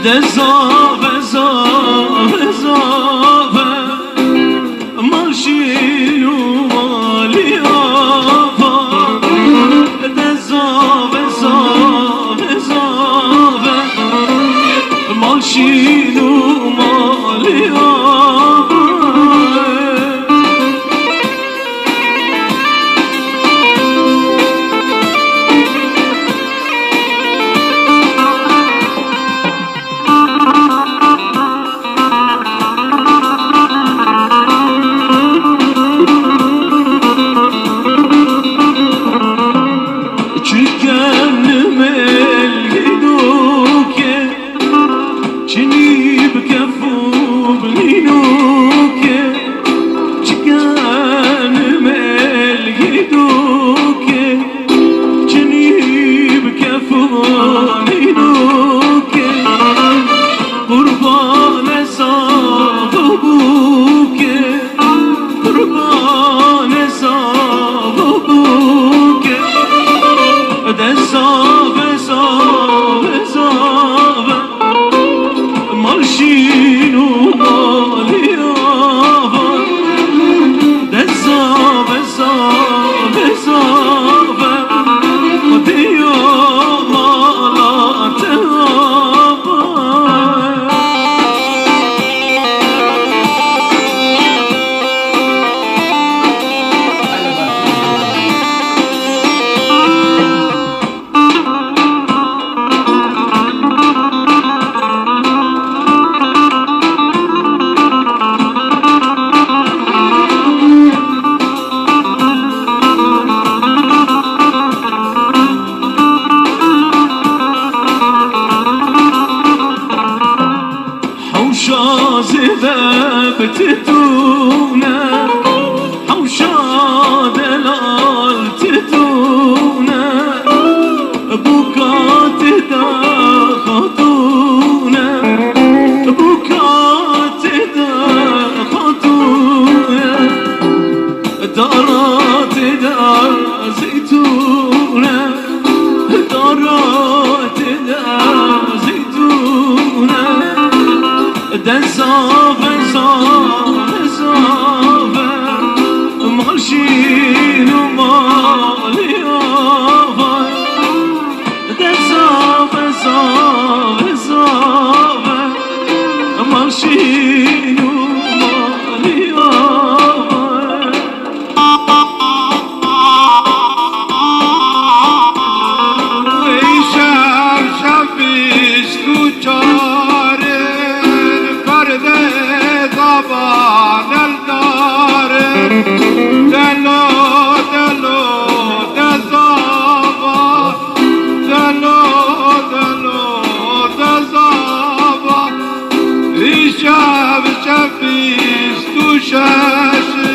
دزاوه زاوه زاوه ماشین و مالی آفا دزاوه زاوه زاوه ماشین و مالی آفا بتتونا حوشا دلال تتونا بكات دا خطونا بكات دا خطونا دارات دا زيتونا دارات دا زيتونا دزاوه زاوه زاوه ماشین و مالی آوه دزاوه زاوه زاوه ماشین و مالی آوه ای شب شب بیستو چاره زبان الدار دلو دلو دزابا دلو دلو دزابا شب شبیست تو شاشن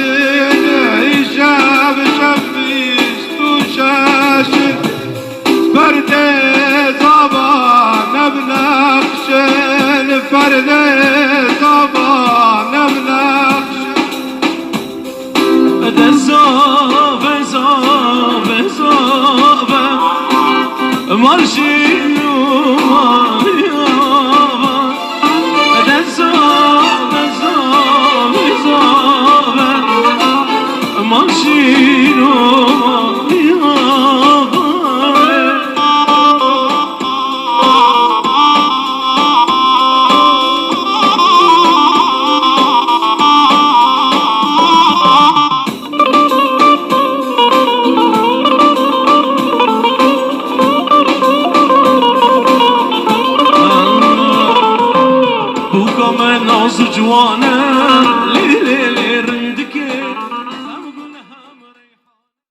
شب شبیست تو شاشن فرد زبان بنقشن فرد زبان زاوه زاوه زاوه ماشین و مالی آوه زاوه زاوه زاوه ماشین و مالی ناز جوانه